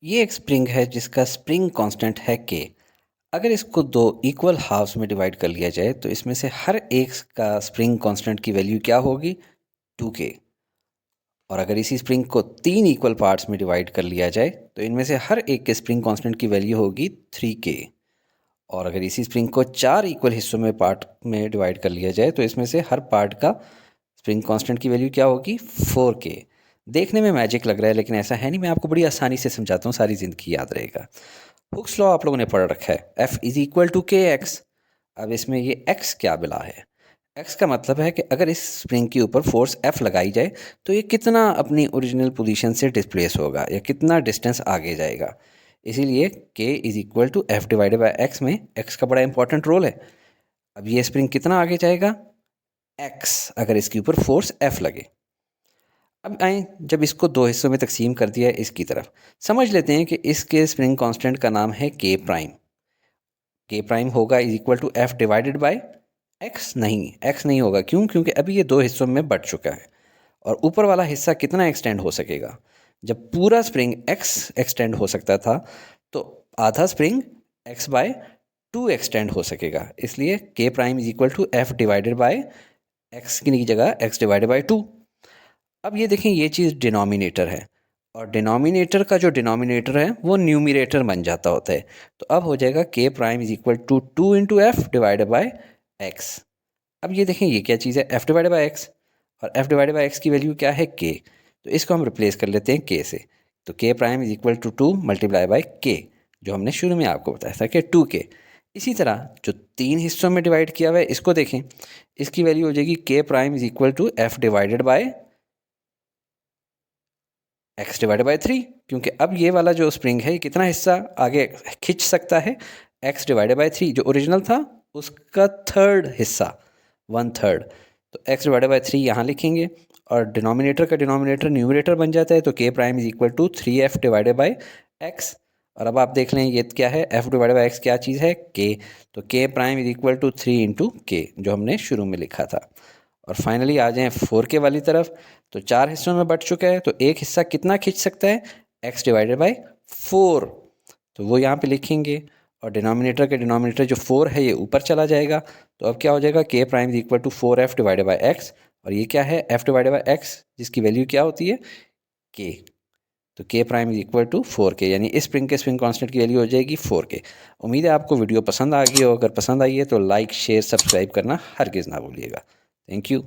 ये एक स्प्रिंग है जिसका स्प्रिंग कांस्टेंट है के। अगर इसको दो इक्वल हाफ्स में डिवाइड कर लिया जाए तो इसमें से हर एक का स्प्रिंग कांस्टेंट की वैल्यू क्या होगी? 2k। और अगर इसी स्प्रिंग को तीन इक्वल पार्ट्स में डिवाइड कर लिया जाए तो इनमें से हर एक के स्प्रिंग कांस्टेंट की वैल्यू होगी 3k। और अगर इसी स्प्रिंग को चार इक्वल हिस्सों में पार्ट में डिवाइड कर लिया जाए तो इसमें से हर पार्ट का स्प्रिंग कांस्टेंट की वैल्यू क्या होगी? 4k। देखने में मैजिक लग रहा है लेकिन ऐसा है नहीं। मैं आपको बड़ी आसानी से समझाता हूँ, सारी ज़िंदगी याद रहेगा। हुक्स लॉ आप लोगों ने पढ़ रखा है, F इज इक्वल टू के एक्स। अब इसमें ये x क्या मिला है? x का मतलब है कि अगर इस स्प्रिंग के ऊपर फोर्स F लगाई जाए तो ये कितना अपनी ओरिजिनल पोजीशन से डिस्प्लेस होगा या कितना डिस्टेंस आगे जाएगा। इसीलिए k is equal to F divided by X में x का बड़ा इंपॉर्टेंट रोल है। अब ये स्प्रिंग कितना आगे जाएगा? x, अगर इसके ऊपर फोर्स F लगे। अब आए, जब इसको दो हिस्सों में तकसीम कर दिया है इसकी तरफ, समझ लेते हैं कि इसके स्प्रिंग कांस्टेंट का नाम है के प्राइम। के प्राइम होगा is equal to F divided by X. नहीं, एक्स नहीं होगा। क्यों? क्योंकि अभी ये दो हिस्सों में बट चुका है। और ऊपर वाला हिस्सा कितना एक्सटेंड हो सकेगा? जब पूरा स्प्रिंग एक्स एक्सटेंड हो सकता था तो आधा स्प्रिंग एक्स बाय 2 एक्सटेंड हो सकेगा। इसलिए K prime is equal to F divided by X की जगह एक्स डिवाइडेड बाय 2। अब ये देखें, ये चीज़ डिनोमिनेटर है और डिनोमिनेटर का जो डिनोमिनेटर है वो न्यूमिनेटर बन जाता होता है। तो अब हो जाएगा K prime is equal to 2 into F divided by X. अब ये देखें, ये क्या चीज़ है? एफ डिवाइडेड बाई एक्स, और एफ डिवाइडेड बाई एक्स की वैल्यू क्या है? के। तो इसको हम रिप्लेस कर लेते हैं के से। तो K prime is equal to 2 multiply by K, जो हमने शुरू में आपको बताया था कि 2k। इसी तरह जो तीन हिस्सों में डिवाइड किया हुआ है इसको देखें, इसकी वैल्यू हो जाएगी K prime is equal to F divided by X divided by 3। क्योंकि अब ये वाला जो स्प्रिंग है ये कितना हिस्सा आगे खींच सकता है? एक्स डिवाइडेड बाई 3, जो ओरिजिनल था उसका थर्ड हिस्सा, 1/3। तो एक्स डिवाइडेड बाई 3 यहाँ लिखेंगे और डिनोमिनेटर का डिनोमिनेटर न्यूमरेटर बन जाता है। तो K prime is equal to 3f divided by X. और अब आप देख लें ये क्या है? f डिवाइडेड बाई एक्स क्या चीज़ है? k। तो k prime is equal to 3 into K, जो हमने शुरू में लिखा था। और फाइनली आ जाएं 4k वाली तरफ। तो चार हिस्सों में बट चुका है तो एक हिस्सा कितना खींच सकता है? x divided by 4। तो वो यहाँ पे लिखेंगे और डिनोमिनेटर के डिनोमिनेटर जो 4 है ये ऊपर चला जाएगा। तो अब क्या हो जाएगा? k prime is equal to 4f divided by X. और ये क्या है? f डिवाइडेड बाई एक्स, जिसकी वैल्यू क्या होती है? k। तो k prime is equal to 4k, यानी इस स्प्रिंग के स्प्रिंग कांस्टेंट की वैल्यू हो जाएगी 4k। उम्मीद है आपको वीडियो पसंद आ गई हो। अगर पसंद आई है तो लाइक शेयर सब्सक्राइब करना हरगिज़ ना भूलिएगा। Thank you.